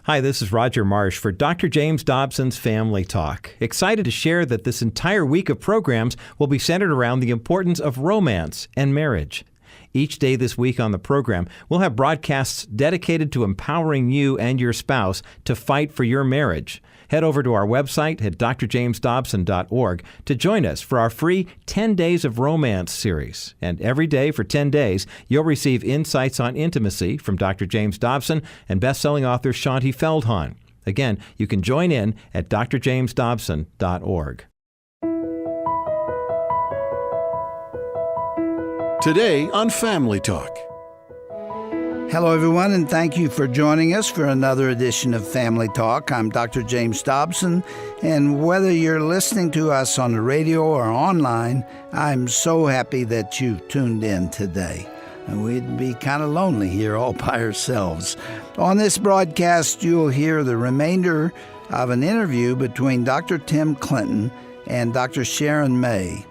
Hi, this is Roger Marsh for Dr. James Dobson's Family Talk. Excited to share that this entire week of programs will be centered around the importance of romance and marriage. Each day this week on the program, we'll have broadcasts dedicated to empowering you and your spouse to fight for your marriage. Head over to our website at drjamesdobson.org to join us for our free 10 Days of Romance series. And every day for 10 days, you'll receive insights on intimacy from Dr. James Dobson and best-selling author Shaunti Feldhahn. Again, you can join in at drjamesdobson.org. Today on Family Talk. Hello, everyone, and thank you for joining us for another edition of Family Talk. I'm Dr. James Dobson, and whether you're listening to us on the radio or online, I'm so happy that you tuned in today. And we'd be kind of lonely here all by ourselves. On this broadcast, you'll hear the remainder of an interview between Dr. Tim Clinton and Dr. Sharon May.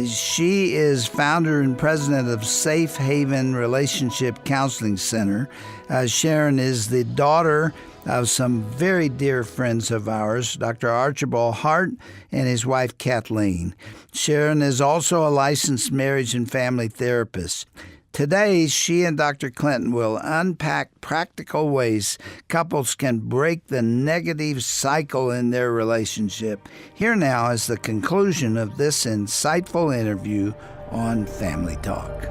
She is founder and president of Safe Haven Relationship Counseling Center. Sharon is the daughter of some very dear friends of ours, Dr. Archibald Hart and his wife Kathleen. Sharon is also a licensed marriage and family therapist. Today, she and Dr. Clinton will unpack practical ways couples can break the negative cycle in their relationship. Here now is the conclusion of this insightful interview on Family Talk.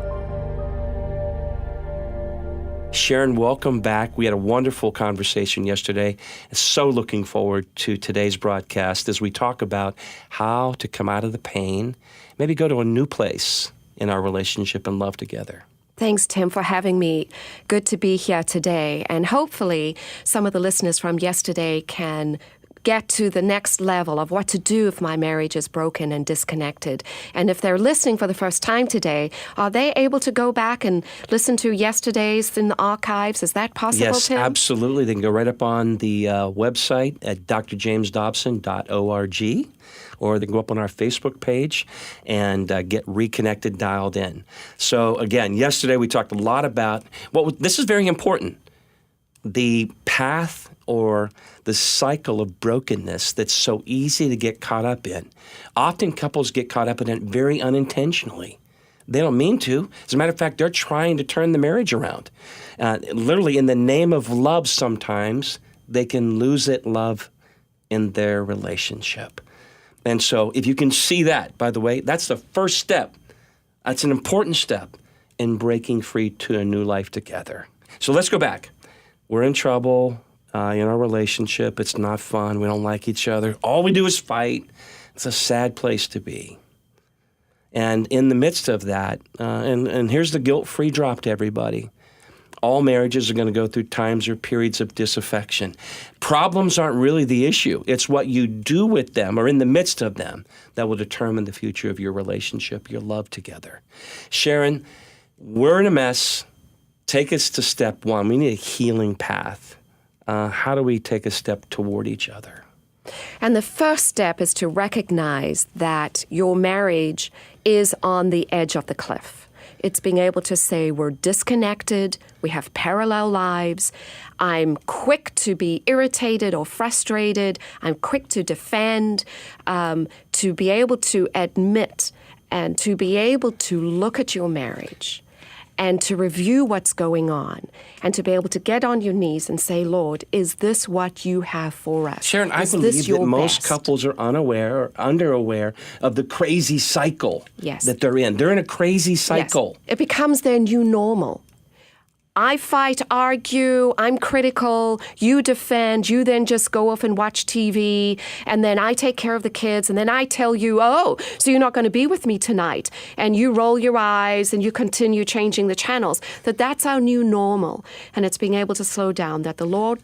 Sharon, welcome back. We had a wonderful conversation yesterday. So looking forward to today's broadcast as we talk about how to come out of the pain, maybe go to a new place in our relationship and love together. Thanks, Tim, for having me. Good to be here today. And hopefully some of the listeners from yesterday can get to the next level of what to do if my marriage is broken and disconnected. And if they're listening for the first time today, are they able to go back and listen to yesterday's in the archives? Is that possible, yes, Tim? Yes, absolutely. They can go right up on the website at drjamesdobson.org, or they can go up on our Facebook page and get reconnected, dialed in. So again, yesterday we talked a lot about, this is very important, the path or the cycle of brokenness that's so easy to get caught up in. Often couples get caught up in it very unintentionally. They don't mean to. As a matter of fact, they're trying to turn the marriage around. Literally, in the name of love sometimes, they can lose love in their relationship. And so if you can see that, by the way, that's the first step. That's an important step in breaking free to a new life together. So let's go back. We're in trouble in our relationship. It's not fun. We don't like each other. All we do is fight. It's a sad place to be. And in the midst of that, and here's the guilt-free drop to everybody. All marriages are going to go through times or periods of disaffection. Problems aren't really the issue. It's what you do with them or in the midst of them that will determine the future of your relationship, your love together. Sharon, we're in a mess. Take us to step one. We need a healing path. How do we take a step toward each other? And the first step is to recognize that your marriage is on the edge of the cliff. It's being able to say we're disconnected, we have parallel lives, I'm quick to be irritated or frustrated, I'm quick to defend, to be able to admit and to be able to look at your marriage and to review what's going on, and to be able to get on your knees and say, Lord, is this what you have for us? Sharon, I believe that most couples are unaware or underaware of the crazy cycle that they're in. They're in a crazy cycle. Yes. It becomes their new normal. I fight, argue, I'm critical, you defend, you then just go off and watch TV, and then I take care of the kids, and then I tell you, oh, so you're not going to be with me tonight, and you roll your eyes, and you continue changing the channels, that's our new normal. And it's being able to slow down, that the Lord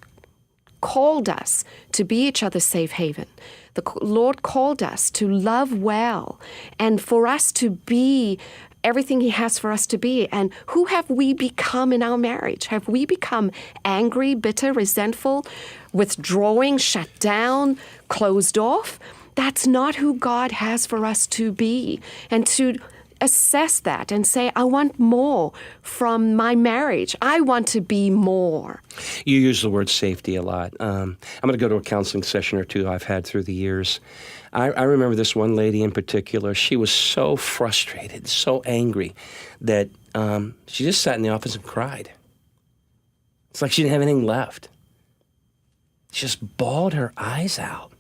called us to be each other's safe haven. The Lord called us to love well, and for us to be everything He has for us to be. And who have we become in our marriage? Have we become angry, bitter, resentful, withdrawing, shut down, closed off? That's not who God has for us to be. And to assess that and say, I want more from my marriage. I want to be more. You use the word safety a lot. I'm going to go to a counseling session or two I've had through the years. I remember this one lady in particular. She was so frustrated, so angry that she just sat in the office and cried. It's like she didn't have anything left. She just bawled her eyes out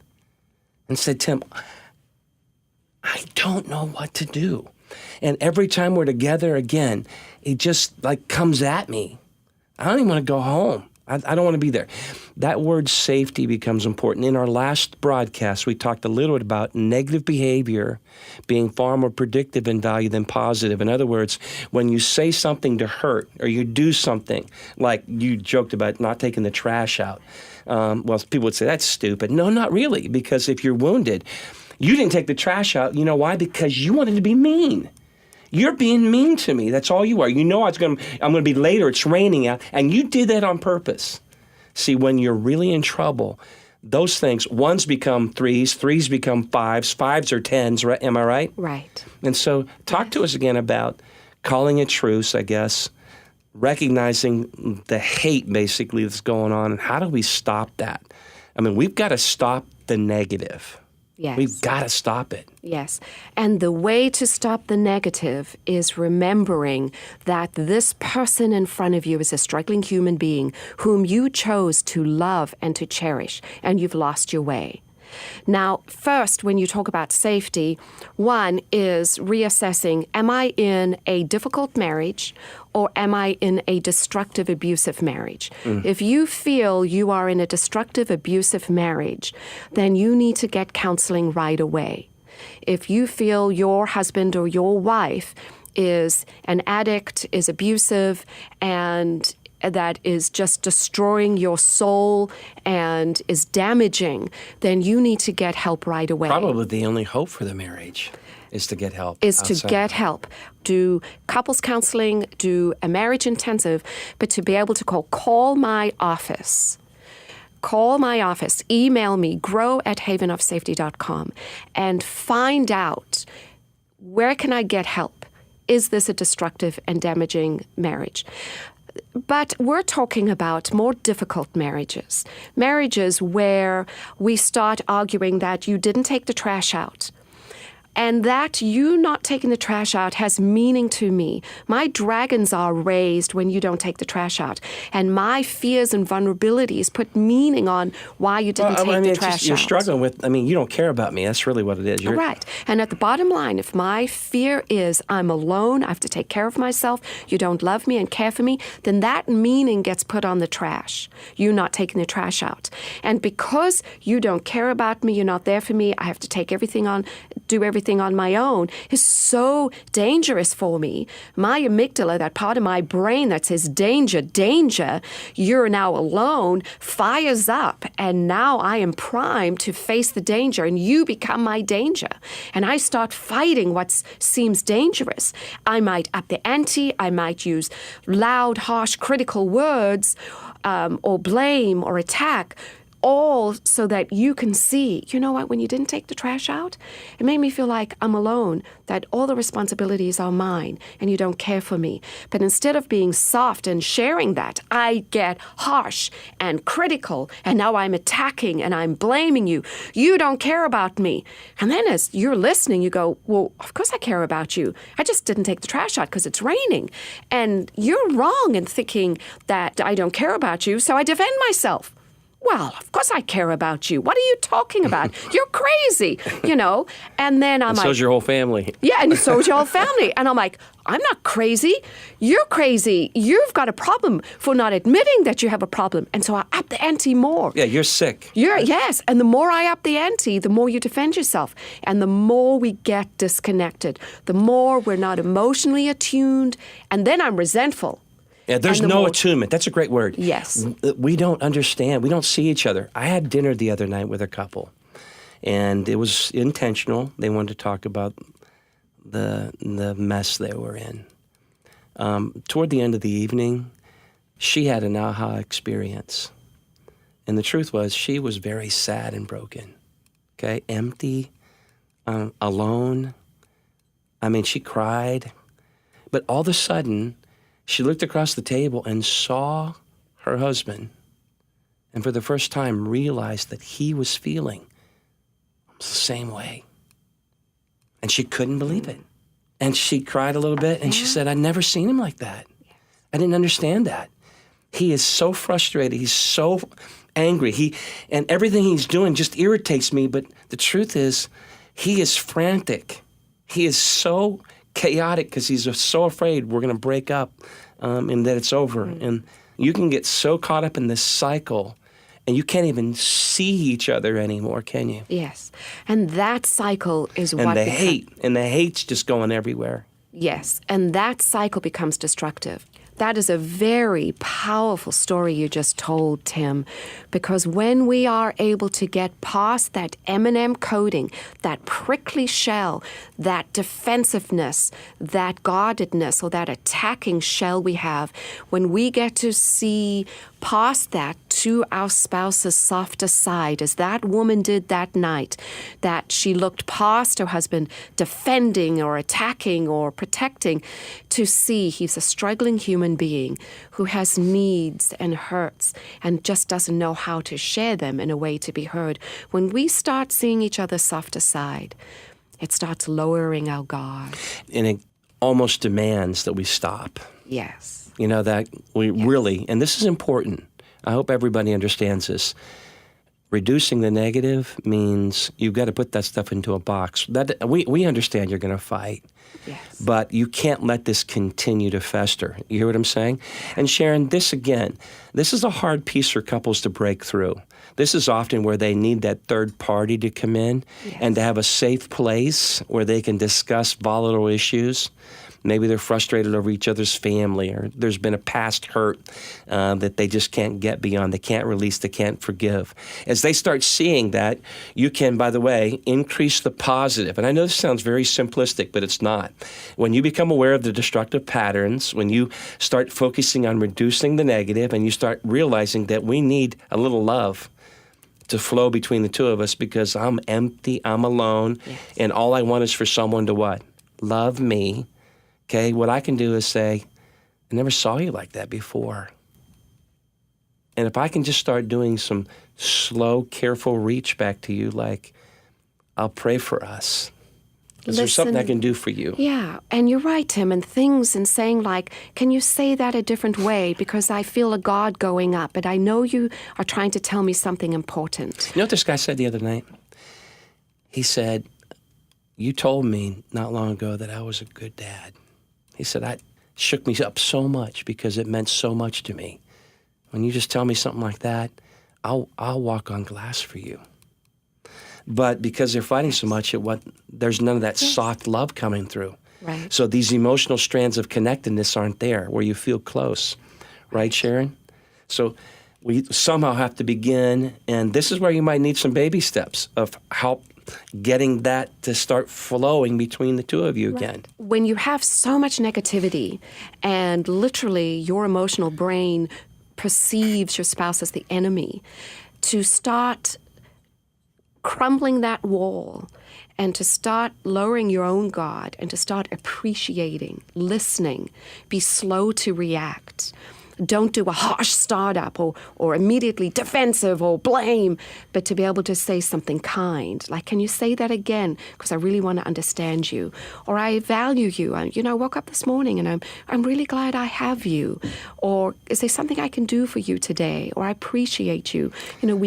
and said, Tim, I don't know what to do. And every time we're together again, it just like comes at me. I don't even want to go home. I don't want to be there. That word safety becomes important. In our last broadcast, we talked a little bit about negative behavior being far more predictive in value than positive. In other words, when you say something to hurt or you do something, like you joked about not taking the trash out, well, people would say, that's stupid. No, not really, because if you're wounded, you didn't take the trash out. You know why? Because you wanted to be mean. You're being mean to me. That's all you are. You know I'm going to be late or it's raining out, and you did that on purpose. See, when you're really in trouble, those things, ones become threes, threes become fives, fives are tens, right? Am I right? Right. And so talk to us again about calling a truce, I guess, recognizing the hate basically that's going on, and how do we stop that? I mean, we've got to stop the negative. Yes. We've got to stop it. Yes. And the way to stop the negative is remembering that this person in front of you is a struggling human being whom you chose to love and to cherish, and you've lost your way. Now, first, when you talk about safety, one is reassessing, am I in a difficult marriage or am I in a destructive, abusive marriage? If you feel you are in a destructive, abusive marriage, then you need to get counseling right away. If you feel your husband or your wife is an addict, is abusive, and that is just destroying your soul and is damaging, then you need to get help right away. Probably the only hope for the marriage is to get help. To get help. Do couples counseling, do a marriage intensive, but to be able to call my office. Call my office, email me, grow@havenofsafety.com, and find out, where can I get help? Is this a destructive and damaging marriage? But we're talking about more difficult marriages, marriages where we start arguing that you didn't take the trash out. And that you not taking the trash out has meaning to me. My dragons are raised when you don't take the trash out. And my fears and vulnerabilities put meaning on why you didn't take the trash out. You're struggling with, you don't care about me. That's really what it is. Right. And at the bottom line, if my fear is I'm alone, I have to take care of myself, you don't love me and care for me, then that meaning gets put on the trash. You not taking the trash out. And because you don't care about me, you're not there for me, I have to take everything on, do everything on my own, is so dangerous for me. My amygdala, that part of my brain that says danger, danger, you're now alone, fires up, and now I am primed to face the danger, and you become my danger. And I start fighting what seems dangerous. I might up the ante, I might use loud, harsh, critical words, or blame or attack, all so that you can see, you know what, when you didn't take the trash out, it made me feel like I'm alone, that all the responsibilities are mine and you don't care for me. But instead of being soft and sharing that, I get harsh and critical, and now I'm attacking and I'm blaming you. You don't care about me. And then as you're listening, you go, well, of course I care about you. I just didn't take the trash out because it's raining. And you're wrong in thinking that I don't care about you, so I defend myself. Well, of course I care about you. What are you talking about? You're crazy, And then I'm like... so's your whole family. Yeah, and so's your whole family. And I'm like, I'm not crazy. You're crazy. You've got a problem for not admitting that you have a problem. And so I up the ante more. Yeah, you're sick. Yes, and the more I up the ante, the more you defend yourself. And the more we get disconnected, the more we're not emotionally attuned, and then I'm resentful. Yeah, there's no attunement. That's a great word. Yes. We don't understand. We don't see each other. I had dinner the other night with a couple, and it was intentional. They wanted to talk about the mess they were in. Toward the end of the evening, she had an aha experience. And the truth was, she was very sad and broken, okay? Empty, alone. I mean, she cried. But all of a sudden, she looked across the table and saw her husband, and for the first time realized that he was feeling the same way. And she couldn't believe it. And she cried a little bit, and she said, I'd never seen him like that. I didn't understand that. He is so frustrated. He's so angry. And everything he's doing just irritates me, but the truth is, he is frantic. He is so chaotic because he's so afraid we're going to break up and that it's over. And you can get so caught up in this cycle and you can't even see each other anymore, can you? Yes. And that cycle is and the hate's just going everywhere. Yes. And that cycle becomes destructive. That is a very powerful story you just told, Tim, because when we are able to get past that M&M coding, that prickly shell, that defensiveness, that guardedness, or that attacking shell we have, when we get to see past that to our spouse's softer side, as that woman did that night, that she looked past her husband defending or attacking or protecting to see he's a struggling human being who has needs and hurts and just doesn't know how to share them in a way to be heard. When we start seeing each other's softer side, it starts lowering our guard. And it almost demands that we stop. Yes. You know, that we really, and this is important, I hope everybody understands this. Reducing the negative means you've got to put that stuff into a box. That we understand you're going to fight, Yes. but you can't let this continue to fester. You hear what I'm saying? And Sharon, this is a hard piece for couples to break through. This is often where they need that third party to come in and to have a safe place where they can discuss volatile issues. Maybe they're frustrated over each other's family, or there's been a past hurt that they just can't get beyond. They can't release, they can't forgive. As they start seeing that, you can, by the way, increase the positive. And I know this sounds very simplistic, but it's not. When you become aware of the destructive patterns, when you start focusing on reducing the negative, and you start realizing that we need a little love to flow between the two of us because I'm empty, I'm alone, and all I want is for someone to what? Love me. Okay, what I can do is say, I never saw you like that before. And if I can just start doing some slow, careful reach back to you, like, I'll pray for us. Is there something I can do for you? Yeah, and you're right, Tim, and things and saying like, can you say that a different way? Because I feel a guard going up, and I know you are trying to tell me something important. You know what this guy said the other night? He said, you told me not long ago that I was a good dad. He said, that shook me up so much because it meant so much to me. When you just tell me something like that, I'll walk on glass for you. But because they're fighting so much, there's none of that soft love coming through. Right. So these emotional strands of connectedness aren't there where you feel close. Right, Sharon? So we somehow have to begin, and this is where you might need some baby steps of help getting that to start flowing between the two of you again. When you have so much negativity and literally your emotional brain perceives your spouse as the enemy, to start crumbling that wall and to start lowering your own guard and to start appreciating, listening, be slow to react. Don't do a harsh startup or immediately defensive or blame, but to be able to say something kind. Like, can you say that again? Because I really want to understand you. Or I value you. I woke up this morning and I'm really glad I have you. Or is there something I can do for you today? Or I appreciate you.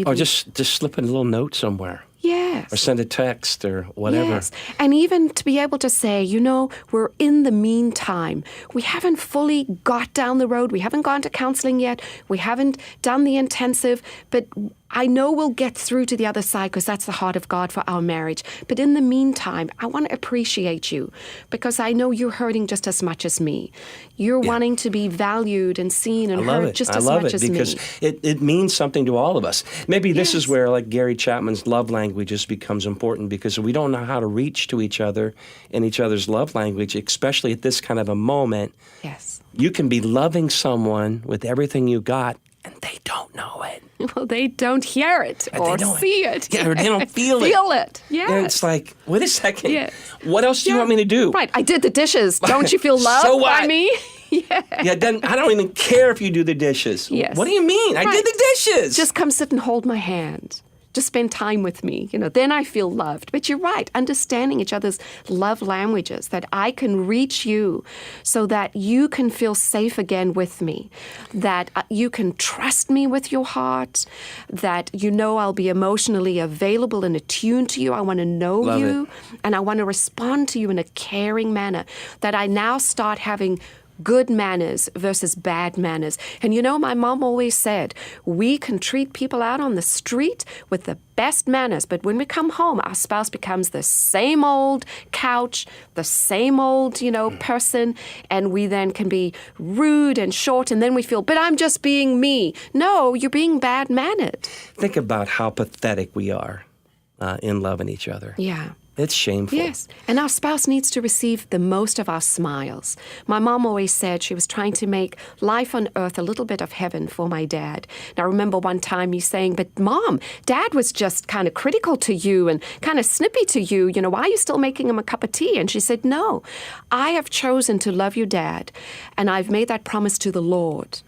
Or just slip in a little note somewhere. Yes. Or send a text or whatever. Yes. And even to be able to say, we're in the meantime. We haven't fully got down the road. We haven't gone to counseling yet. We haven't done the intensive. But I know we'll get through to the other side because that's the heart of God for our marriage. But in the meantime, I want to appreciate you because I know you're hurting just as much as me. You're wanting to be valued and seen and heard just as much as me. Because it means something to all of us. Maybe this is where, like Gary Chapman's love languages becomes important because we don't know how to reach to each other in each other's love language, especially at this kind of a moment. Yes. You can be loving someone with everything you got and they don't know it. Well, they don't hear it or see it. Yeah, or they don't feel it. Feel it, yes. And it's like, wait a second. Yes. What else do you want me to do? Right, I did the dishes. Don't you feel loved So what? by me? Yeah, then I don't even care if you do the dishes. Yes. What do you mean? I did the dishes. Just come sit and hold my hand. Just spend time with me. Then I feel loved. But you're right, understanding each other's love languages, that I can reach you so that you can feel safe again with me, that you can trust me with your heart, that I'll be emotionally available and attuned to you. I want to know Love you, it. and I want to respond to you in a caring manner, that I now start having good manners versus bad manners. And my mom always said, we can treat people out on the street with the best manners, but when we come home, our spouse becomes the same old couch, the same old, person, and we then can be rude and short, and then we feel, but I'm just being me. No, you're being bad-mannered. Think about how pathetic we are in loving each other. Yeah. It's shameful. Yes, and our spouse needs to receive the most of our smiles. My mom always said she was trying to make life on earth a little bit of heaven for my dad. And I remember one time you saying, but Mom, Dad was just kind of critical to you and kind of snippy to you. Why are you still making him a cup of tea? And she said, no, I have chosen to love you, Dad, and I've made that promise to the Lord.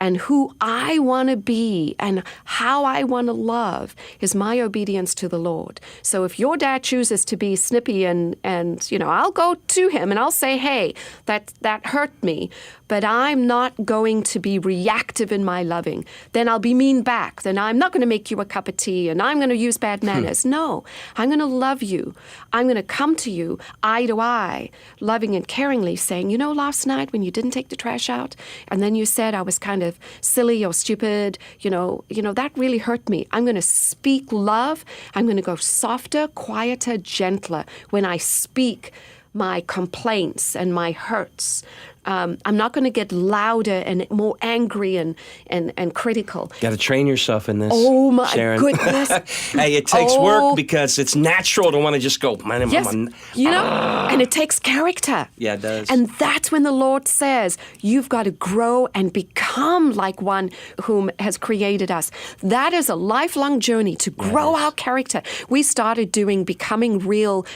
And who I want to be and how I want to love is my obedience to the Lord. So if your dad chooses to be snippy and I'll go to him and I'll say, hey, that hurt me, but I'm not going to be reactive in my loving. Then I'll be mean back. Then I'm not going to make you a cup of tea and I'm going to use bad manners. No, I'm going to love you. I'm going to come to you eye to eye, loving and caringly saying, last night when you didn't take the trash out and then you said I was kind of silly or stupid, that really hurt me. I'm going to speak love. I'm going to go softer, quieter, gentler when I speak my complaints and my hurts. I'm not going to get louder and more angry and critical. Got to train yourself in this. Oh, my Sharon. goodness. Hey, it takes work because it's natural to want to just go, Yes, and it takes character. Yeah, it does. And that's when the Lord says, you've got to grow and become like one whom has created us. That is a lifelong journey to grow our character. We started doing Becoming Real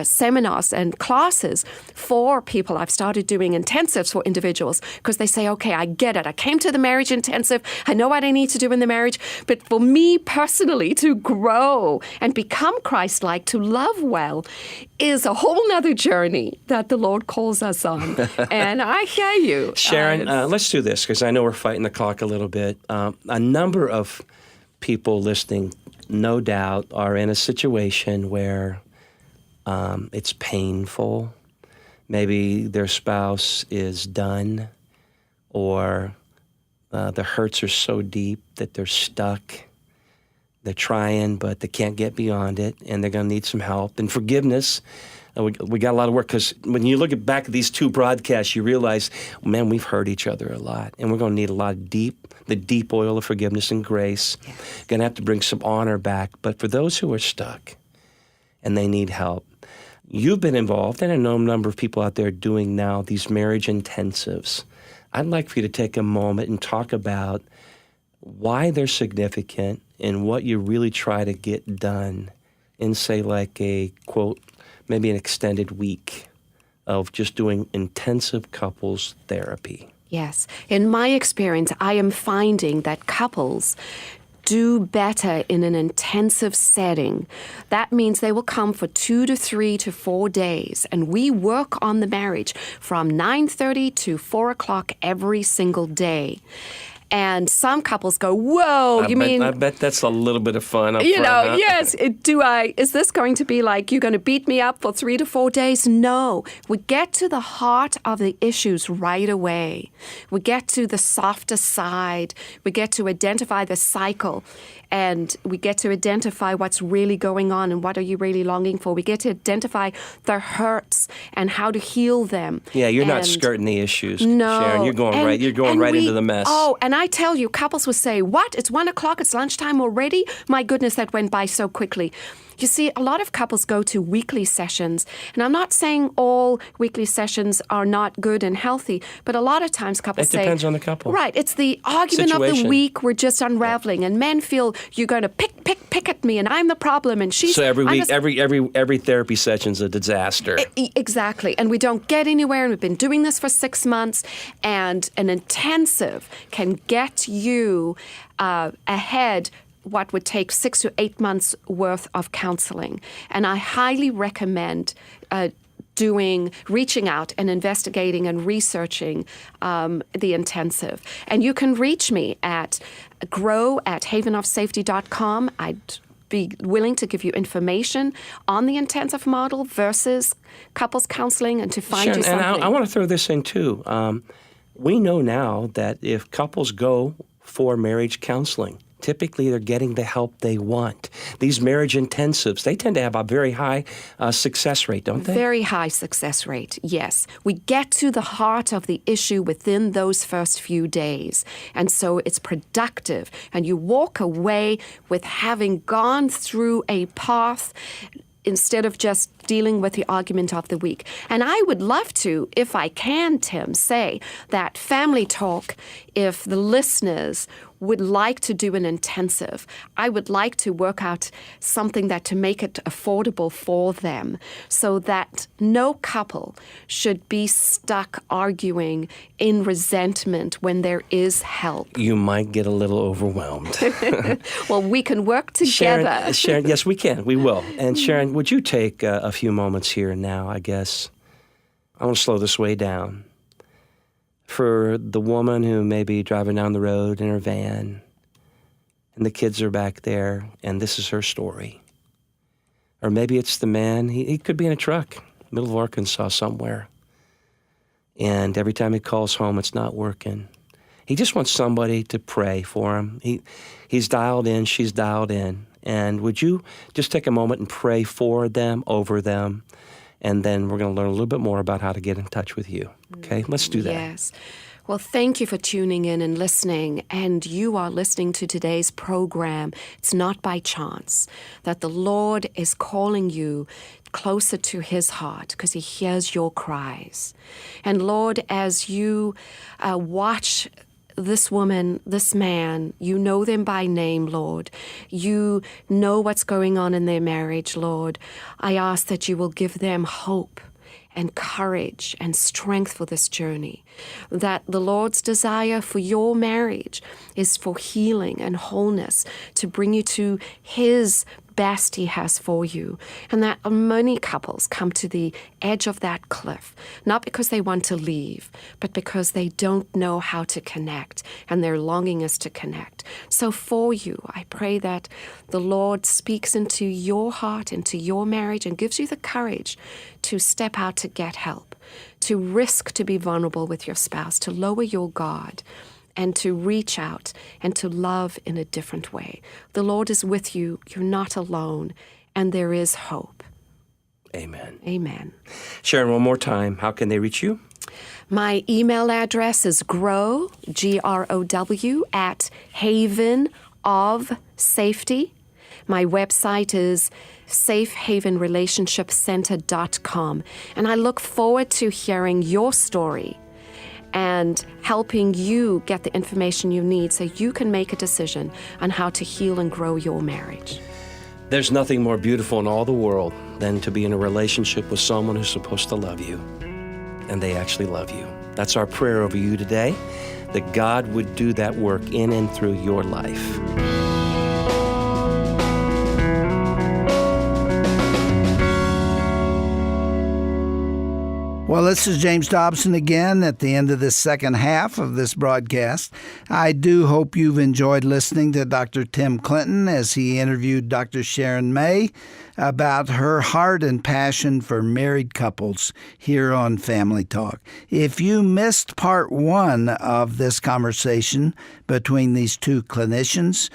seminars and classes for people. I've started doing intensives for individuals because they say, okay, I get it. I came to the marriage intensive. I know what I need to do in the marriage. But for me personally, to grow and become Christ-like, to love well, is a whole nother journey that the Lord calls us on. And I hear you. Sharon, let's do this because I know we're fighting the clock a little bit. A number of people listening, no doubt, are in a situation where it's painful. Maybe their spouse is done, or the hurts are so deep that they're stuck. They're trying, but they can't get beyond it, and they're going to need some help. And forgiveness, we got a lot of work, because when you look back at these two broadcasts, you realize, man, we've hurt each other a lot, and we're going to need a lot of the deep oil of forgiveness and grace. Yes. Going to have to bring some honor back. But for those who are stuck and they need help, you've been involved, and I know a number of people out there doing now these marriage intensives. I'd like for you to take a moment and talk about why they're significant and what you really try to get done in, say, like a, quote, maybe an extended week of just doing intensive couples therapy. Yes. In my experience, I am finding that couples do better in an intensive setting. That means they will come for 2 to 3 to 4 days, and we work on the marriage from 9:30 to 4 o'clock every single day. And some couples go, whoa, I bet that's a little bit of fun up front, huh? Yes. Is this going to be like, you're going to beat me up for 3 to 4 days? No. We get to the heart of the issues right away. We get to the softer side. We get to identify the cycle. And we get to identify what's really going on and what are you really longing for. We get to identify the hurts and how to heal them. Yeah, you're not skirting the issues, no, Sharon. You're going right into the mess. Oh, and I tell you, couples will say, what? It's 1 o'clock, it's lunchtime already? My goodness, that went by so quickly. You see, a lot of couples go to weekly sessions, and I'm not saying all weekly sessions are not good and healthy, but a lot of times couples say... It depends on the couple. Right. It's the argument of the Situation. week we're just unraveling, and men feel you're going to pick at me, and I'm the problem, and she's... So every I'm week, just- every therapy session's a disaster. Exactly. And we don't get anywhere, and we've been doing this for 6 months, and an intensive can get you ahead what would take 6 to 8 months worth of counseling. And I highly recommend reaching out and investigating and researching the intensive. And you can reach me at grow@havenofsafety.com. I'd be willing to give you information on the intensive model versus couples counseling and to find Sharon, you something. and I want to throw this in too. We know now that if couples go for marriage counseling, typically they're getting the help they want. These marriage intensives, they tend to have a very high success rate, don't they? Very high success rate, yes. We get to the heart of the issue within those first few days. And so it's productive. And you walk away with having gone through a path instead of just dealing with the argument of the week. And I would love to, if I can, Tim, say that Family Talk, if the listeners would like to do an intensive, I would like to work out something that to make it affordable for them so that no couple should be stuck arguing in resentment when there is help. You might get a little overwhelmed. Well, we can work together. Sharon, yes, we can. We will. And Sharon, would you take a few moments here and now, I guess? I want to slow this way down. For the woman who may be driving down the road in her van, and the kids are back there, and this is her story. Or maybe it's the man, he could be in a truck, middle of Arkansas somewhere. And every time he calls home, it's not working. He just wants somebody to pray for him. He's dialed in, she's dialed in. And would you just take a moment and pray for them, over them? And then we're going to learn a little bit more about how to get in touch with you. Okay, let's do that. Yes. Well, thank you for tuning in and listening. And you are listening to today's program. It's not by chance that the Lord is calling you closer to his heart because he hears your cries. And Lord, as you watch this woman, this man, you know them by name, Lord. You know what's going on in their marriage, Lord. I ask that you will give them hope and courage and strength for this journey. That the Lord's desire for your marriage is for healing and wholeness, to bring you to his best he has for you. And that many couples come to the edge of that cliff, not because they want to leave, but because they don't know how to connect, and their longing is to connect. So for you, I pray that the Lord speaks into your heart, into your marriage, and gives you the courage to step out to get help, to risk to be vulnerable with your spouse, to lower your guard, and to reach out and to love in a different way. The Lord is with you. You're not alone, and there is hope. Amen. Amen. Sharon, one more time, how can they reach you? My email address is grow, G-R-O-W, at Haven of Safety. My website is safehavenrelationshipcenter.com. And I look forward to hearing your story and helping you get the information you need so you can make a decision on how to heal and grow your marriage. There's nothing more beautiful in all the world than to be in a relationship with someone who's supposed to love you, and they actually love you. That's our prayer over you today, that God would do that work in and through your life. Well, this is James Dobson again at the end of the second half of this broadcast. I do hope you've enjoyed listening to Dr. Tim Clinton as he interviewed Dr. Sharon May about her heart and passion for married couples here on Family Talk. If you missed part one of this conversation between these two clinicians,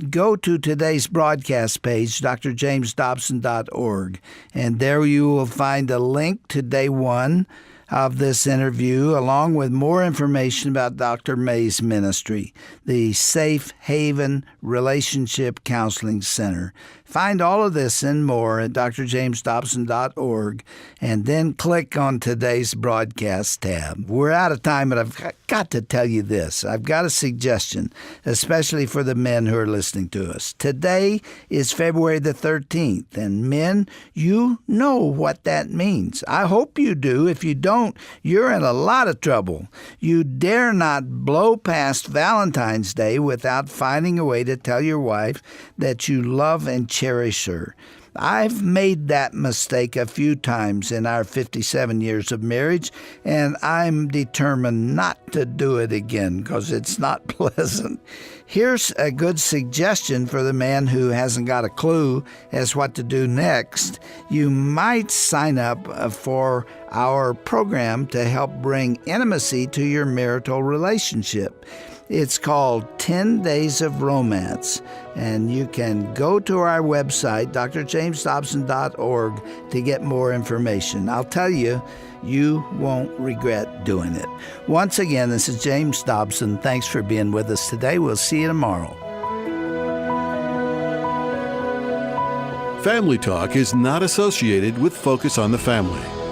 go to today's broadcast page, drjamesdobson.org, and there you will find a link to day one of this interview, along with more information about Dr. May's ministry, the Safe Haven Relationship Counseling Center. Find all of this and more at drjamesdobson.org, and then click on today's broadcast tab. We're out of time, but I've got to tell you this. I've got a suggestion, especially for the men who are listening to us. Today is February the 13th, and men, you know what that means. I hope you do. If you don't, you're in a lot of trouble. You dare not blow past Valentine's Day without finding a way to tell your wife that you love and cherish her. I've made that mistake a few times in our 57 years of marriage, and I'm determined not to do it again because it's not pleasant. Here's a good suggestion for the man who hasn't got a clue as what to do next. You might sign up for our program to help bring intimacy to your marital relationship. It's called 10 Days of Romance, and you can go to our website, drjamesdobson.org, to get more information. I'll tell you, you won't regret doing it. Once again, this is James Dobson. Thanks for being with us today. We'll see you tomorrow. Family Talk is not associated with Focus on the Family.